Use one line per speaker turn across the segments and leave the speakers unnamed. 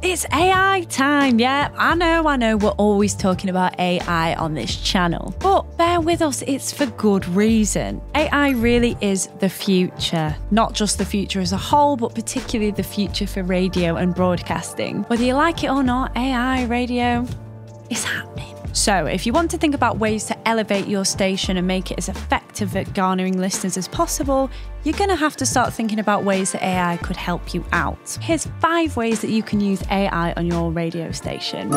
It's AI time. Yeah, I know, we're always talking about AI on this channel. But bear with us, it's for good reason. AI really is the future. Not just the future as a whole, but particularly the future for radio and broadcasting. Whether you like it or not, AI, radio, it's happening. So if you want to think about ways to elevate your station and make it as effective at garnering listeners as possible, you're going to have to start thinking about ways that AI could help you out. Here's 5 ways that you can use AI on your radio station.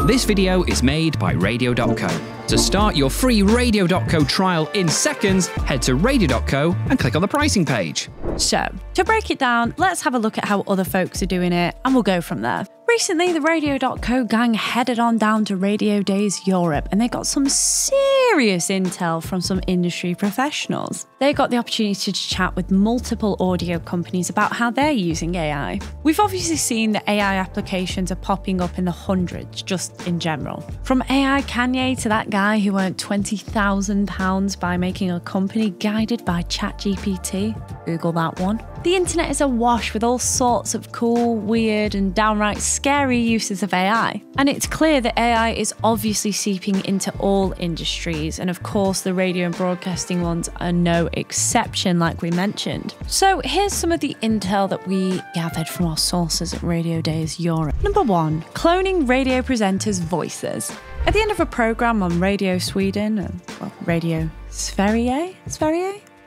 This video is made by Radio.co. To start your free Radio.co trial in seconds, head to Radio.co and click on the pricing page.
So, to break it down, let's have a look at how other folks are doing it, and we'll go from there. Recently, the Radio.co gang headed on down to Radio Days Europe, and they got some serious intel from some industry professionals. They got the opportunity to chat with multiple audio companies about how they're using AI. We've obviously seen that AI applications are popping up in the hundreds, just in general. From AI Kanye to that guy who earned £20,000 by making a company guided by ChatGPT. Google that one. The internet is awash with all sorts of cool, weird, and downright scary uses of AI. And it's clear that AI is obviously seeping into all industries, and of course the radio and broadcasting ones are no exception, like we mentioned. So here's some of the intel that we gathered from our sources at Radio Days Europe. Number 1, cloning radio presenters' voices. At the end of a programme on Radio Sweden, Radio Sverige?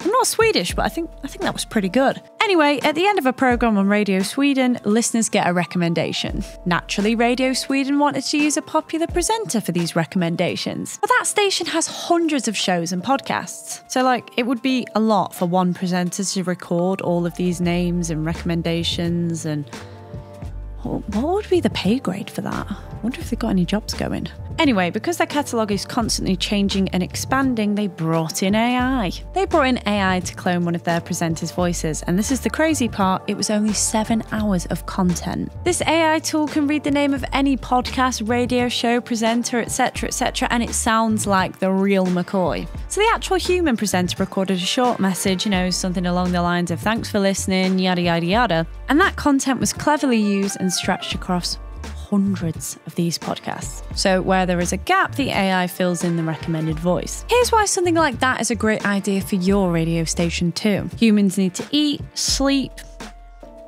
I'm not Swedish, but I think that was pretty good. Anyway, at the end of a programme on Radio Sweden, listeners get a recommendation. Naturally, Radio Sweden wanted to use a popular presenter for these recommendations. But that station has hundreds of shows and podcasts. So, it would be a lot for one presenter to record all of these names and recommendations, and what would be the pay grade for that? I wonder if they've got any jobs going. Anyway, because their catalogue is constantly changing and expanding, they brought in AI. They brought in AI to clone one of their presenters' voices, and this is the crazy part, it was only 7 hours of content. This AI tool can read the name of any podcast, radio show, presenter, etc., and it sounds like the real McCoy. So the actual human presenter recorded a short message, something along the lines of "thanks for listening, yada yada yada," and that content was cleverly used and stretched across hundreds of these podcasts. So where there is a gap, the AI fills in the recommended voice. Here's why something like that is a great idea for your radio station too. Humans need to eat, sleep,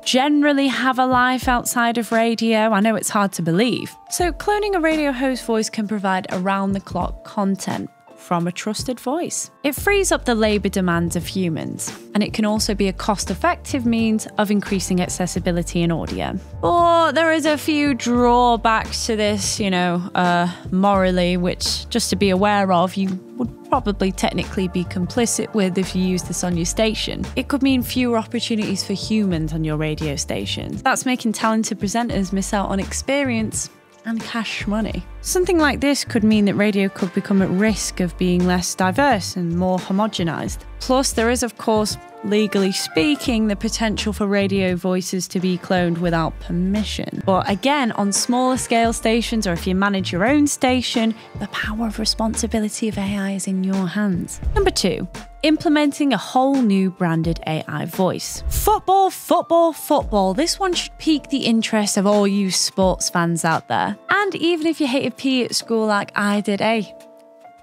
generally have a life outside of radio. I know it's hard to believe. So cloning a radio host voice can provide around-the-clock content from a trusted voice. It frees up the labour demands of humans, and it can also be a cost-effective means of increasing accessibility in audio. But there is a few drawbacks to this, morally, which, just to be aware of, you would probably technically be complicit with if you use this on your station. It could mean fewer opportunities for humans on your radio stations. That's making talented presenters miss out on experience and cash money. Something like this could mean that radio could become at risk of being less diverse and more homogenised. Plus, there is, of course, legally speaking, the potential for radio voices to be cloned without permission. But again, on smaller scale stations, or if you manage your own station, the power of responsibility of AI is in your hands. Number 2, implementing a whole new branded AI voice. Football. This one should pique the interest of all you sports fans out there. And even if you hated PE at school like I did,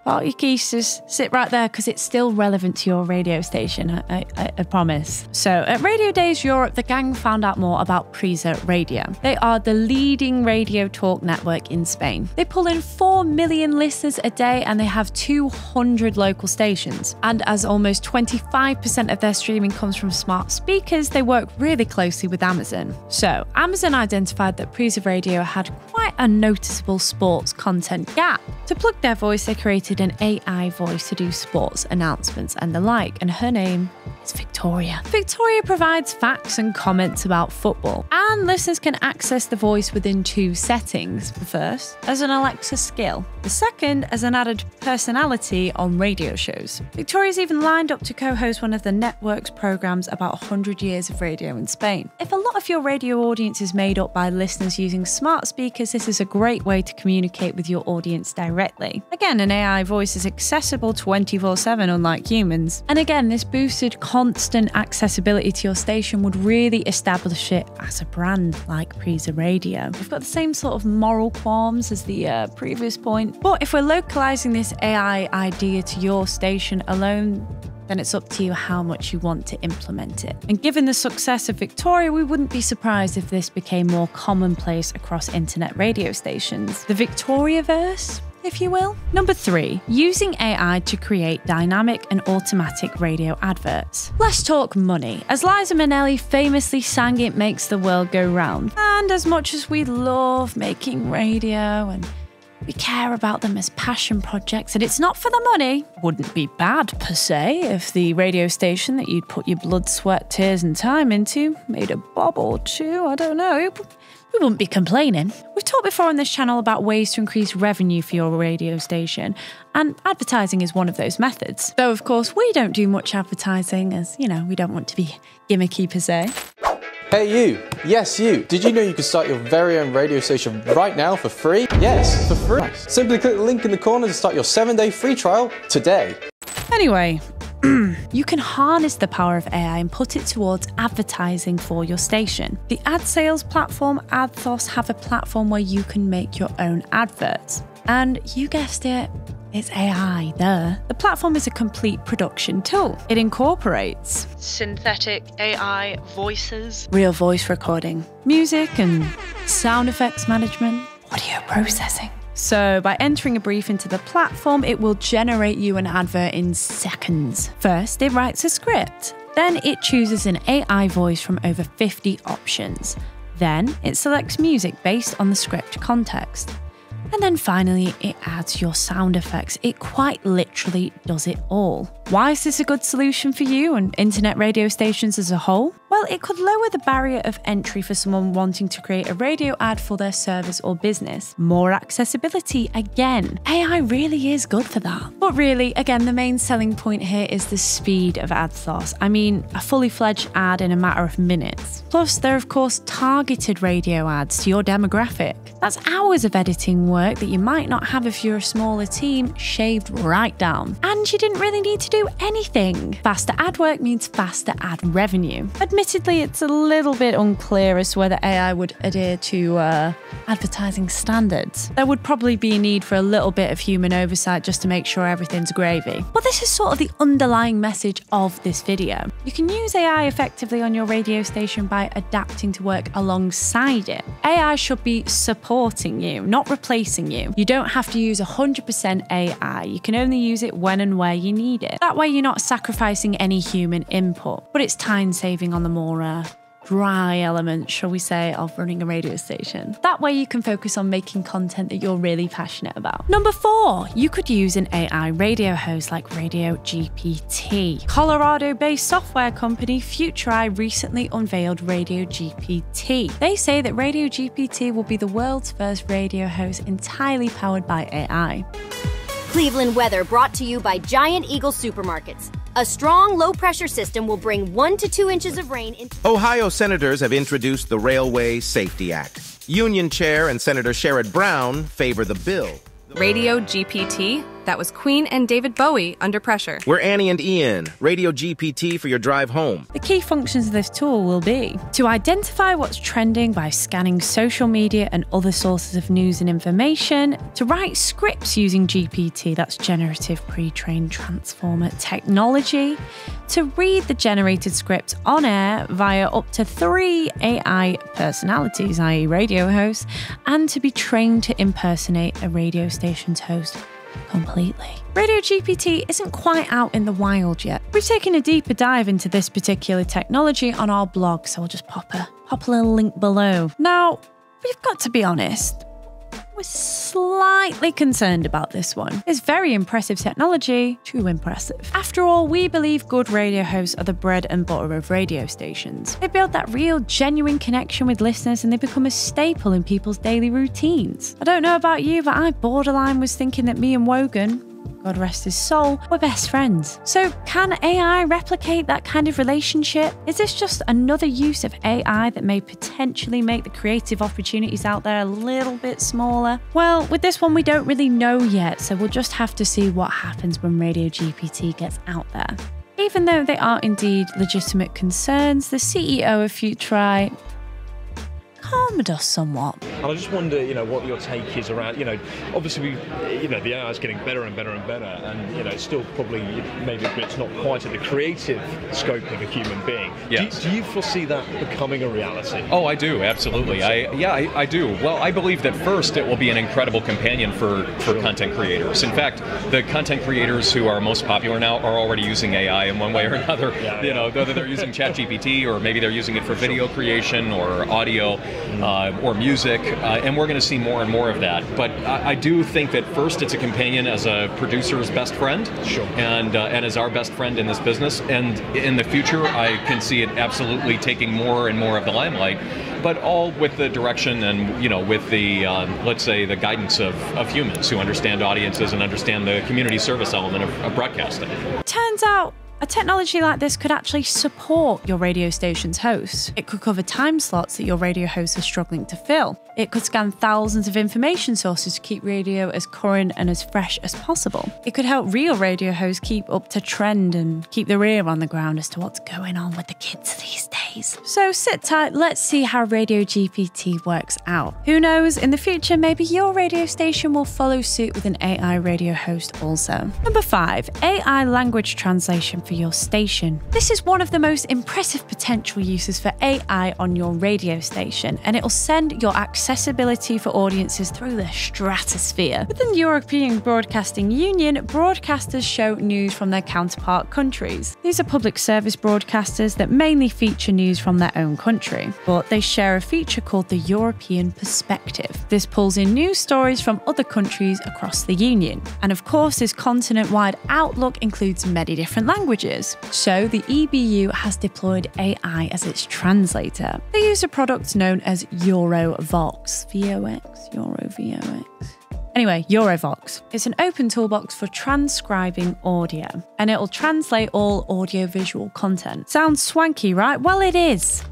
park your keys, just sit right there because it's still relevant to your radio station, I promise. So at Radio Days Europe, the gang found out more about Prisa Radio. They are the leading radio talk network in Spain. They pull in 4 million listeners a day and they have 200 local stations. And as almost 25% of their streaming comes from smart speakers, they work really closely with Amazon. So Amazon identified that Prisa Radio had quite a noticeable sports content gap. To plug their voice, they created an AI voice to do sports announcements and the like, and her name is Victoria. Victoria provides facts and comments about football, and listeners can access the voice within 2 settings. The first, as an Alexa skill. The second, as an added personality on radio shows. Victoria's even lined up to co-host one of the network's programs about 100 years of radio in Spain. If a lot of your radio audience is made up by listeners using smart speakers, this is a great way to communicate with your audience directly. Again, an AI voice is accessible 24/7, unlike humans. And again, this boosted constant accessibility to your station would really establish it as a brand like Prisa Radio. We've got the same sort of moral qualms as the previous point, but if we're localizing this AI idea to your station alone, then it's up to you how much you want to implement it. And given the success of Victoria, we wouldn't be surprised if this became more commonplace across internet radio stations. The Victoriaverse, if you will. Number 3, using AI to create dynamic and automatic radio adverts. Let's talk money. As Liza Minnelli famously sang, it makes the world go round. And as much as we love making radio and we care about them as passion projects, and it's not for the money. Wouldn't be bad, per se, if the radio station that you'd put your blood, sweat, tears and time into made a bob or two, I don't know. We wouldn't be complaining. We've talked before on this channel about ways to increase revenue for your radio station, and advertising is one of those methods. Though, of course, we don't do much advertising as, you know, we don't want to be gimmicky per se.
Hey you! Yes you! Did you know you can start your very own radio station right now for free? Yes, for free! Simply click the link in the corner to start your 7-day free trial today.
Anyway, you can harness the power of AI and put it towards advertising for your station. The ad sales platform Adthos have a platform where you can make your own adverts. And you guessed it, it's AI, The platform is a complete production tool. It incorporates synthetic AI voices, real voice recording, music and sound effects management, audio processing. So by entering a brief into the platform, it will generate you an advert in seconds. First, it writes a script. Then it chooses an AI voice from over 50 options. Then it selects music based on the script context. And then finally, it adds your sound effects. It quite literally does it all. Why is this a good solution for you and internet radio stations as a whole? Well, it could lower the barrier of entry for someone wanting to create a radio ad for their service or business. More accessibility again. AI really is good for that. But really, again, the main selling point here is the speed of Adthos. I mean, a fully fledged ad in a matter of minutes. Plus, there are of course targeted radio ads to your demographic. That's hours of editing work that you might not have if you're a smaller team, shaved right down. And you didn't really need to do anything. Faster ad work means faster ad revenue. Admittedly, it's a little bit unclear as to whether AI would adhere to advertising standards. There would probably be a need for a little bit of human oversight just to make sure everything's gravy. But this is sort of the underlying message of this video. You can use AI effectively on your radio station by adapting to work alongside it. AI should be supporting you, not replacing you. You don't have to use 100% AI. You can only use it when and where you need it. That way you're not sacrificing any human input, but it's time saving on the more dry element, shall we say, of running a radio station. That way you can focus on making content that you're really passionate about. Number 4, you could use an AI radio host like Radio GPT. Colorado-based software company FutureEye recently unveiled Radio GPT. They say that Radio GPT will be the world's first radio host entirely powered by AI.
Cleveland weather brought to you by Giant Eagle Supermarkets. A strong, low-pressure system will bring 1 to 2 inches of rain into...
Ohio senators have introduced the Railway Safety Act. Union Chair and Senator Sherrod Brown favor the bill.
Radio GPT? That was Queen and David Bowie under pressure.
We're Annie and Ian. Radio GPT for your drive home.
The key functions of this tool will be to identify what's trending by scanning social media and other sources of news and information, to write scripts using GPT, that's generative pre-trained transformer technology, to read the generated script on air via up to 3 AI personalities, i.e. radio hosts, and to be trained to impersonate a radio station's host completely. Radio GPT isn't quite out in the wild yet. We've taken a deeper dive into this particular technology on our blog, so I'll just pop a little link below. Now, we've got to be honest, we're slightly concerned about this one. It's very impressive technology, too impressive. After all, we believe good radio hosts are the bread and butter of radio stations. They build that real, genuine connection with listeners and they become a staple in people's daily routines. I don't know about you, but I borderline was thinking that me and Wogan, God rest his soul, we're best friends. So can AI replicate that kind of relationship? Is this just another use of AI that may potentially make the creative opportunities out there a little bit smaller? Well, with this one, we don't really know yet, so we'll just have to see what happens when Radio GPT gets out there. Even though they are indeed legitimate concerns, the CEO of Futurite calmed us somewhat.
And I just wonder, what your take is around, obviously, the AI is getting better and better and better, and, it's still probably, maybe it's not quite at the creative scope of a human being.
Yes.
Do you foresee that becoming a reality?
Oh, I do, absolutely. I do. Well, I believe that first it will be an incredible companion for content creators. In fact, the content creators who are most popular now are already using AI in one way or another. Whether they're using ChatGPT or maybe they're using it for video creation or audio. Or music, and we're going to see more and more of that. But I do think that first it's a companion as a producer's best friend, and as our best friend in this business. And in the future, I can see it absolutely taking more and more of the limelight, but all with the direction and with the let's say the guidance of humans who understand audiences and understand the community service element of broadcasting.
Turns out a technology like this could actually support your radio station's host. It could cover time slots that your radio hosts are struggling to fill. It could scan thousands of information sources to keep radio as current and as fresh as possible. It could help real radio hosts keep up to trend and keep their ear on the ground as to what's going on with the kids these days. So sit tight, let's see how Radio GPT works out. Who knows, in the future, maybe your radio station will follow suit with an AI radio host also. Number 5, AI language translation for your station. This is one of the most impressive potential uses for AI on your radio station, and it'll send your accessibility for audiences through the stratosphere. Within the European Broadcasting Union, broadcasters show news from their counterpart countries. These are public service broadcasters that mainly feature news from their own country, but they share a feature called the European Perspective. This pulls in news stories from other countries across the Union. And of course, this continent-wide outlook includes many different languages. So the EBU has deployed AI as its translator. They use a product known as EuroVox. Anyway, EuroVox. It's an open toolbox for transcribing audio, and it'll translate all audio-visual content. Sounds swanky, right? Well, it is.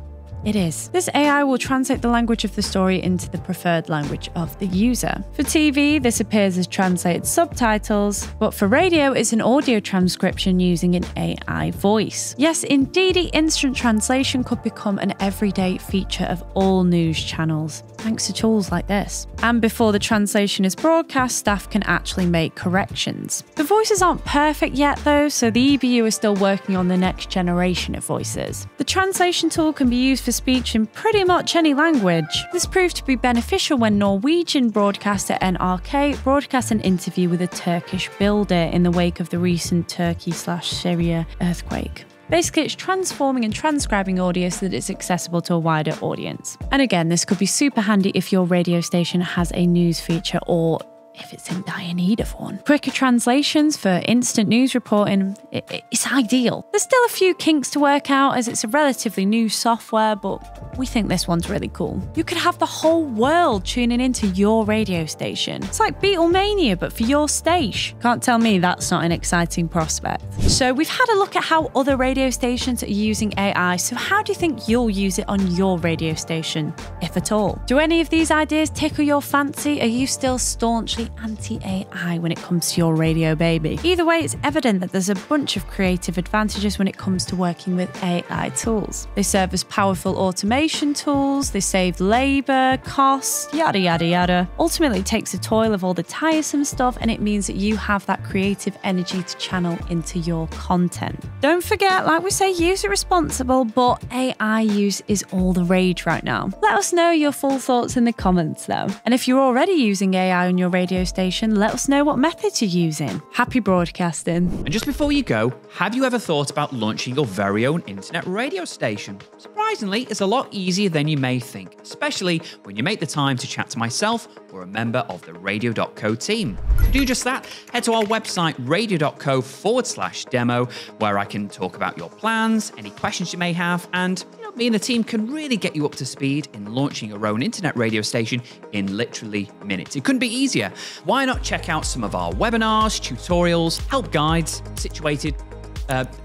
It is. This AI will translate the language of the story into the preferred language of the user. For TV, this appears as translated subtitles, but for radio, it's an audio transcription using an AI voice. Yes, indeedy, instant translation could become an everyday feature of all news channels, thanks to tools like this. And before the translation is broadcast, staff can actually make corrections. The voices aren't perfect yet though, so the EBU is still working on the next generation of voices. The translation tool can be used for speech in pretty much any language. This proved to be beneficial when Norwegian broadcaster NRK broadcast an interview with a Turkish builder in the wake of the recent Turkey/Syria earthquake. Basically, it's transforming and transcribing audio so that it's accessible to a wider audience. And again, this could be super handy if your radio station has a news feature or if it's in dire need of one. Quicker translations for instant news reporting, it's ideal. There's still a few kinks to work out as it's a relatively new software, but we think this one's really cool. You could have the whole world tuning into your radio station. It's like Beatlemania, but for your station. Can't tell me that's not an exciting prospect. So we've had a look at how other radio stations are using AI, so how do you think you'll use it on your radio station, if at all? Do any of these ideas tickle your fancy? Are you still staunchly anti-AI when it comes to your radio baby? Either way, it's evident that there's a bunch of creative advantages when it comes to working with AI tools. They serve as powerful automation tools, they save labour, costs, yada yada yada. Ultimately, it takes the toil of all the tiresome stuff and it means that you have that creative energy to channel into your content. Don't forget, like we say, use it responsible, but AI use is all the rage right now. Let us know your full thoughts in the comments though. And if you're already using AI on your radio station, let us know what methods you're using. Happy broadcasting.
And just before you go, have you ever thought about launching your very own internet radio station? Surprisingly, it's a lot easier than you may think, especially when you make the time to chat to myself or a member of the Radio.co team. To do just that, head to our website radio.co/demo, where I can talk about your plans, any questions you may have, and me and the team can really get you up to speed in launching your own internet radio station in literally minutes. It couldn't be easier. Why not check out some of our webinars, tutorials, help guides situated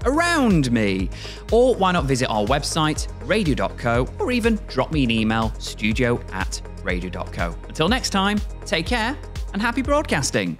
around me? Or why not visit our website, radio.co, or even drop me an email, studio@radio.co. Until next time, take care and happy broadcasting.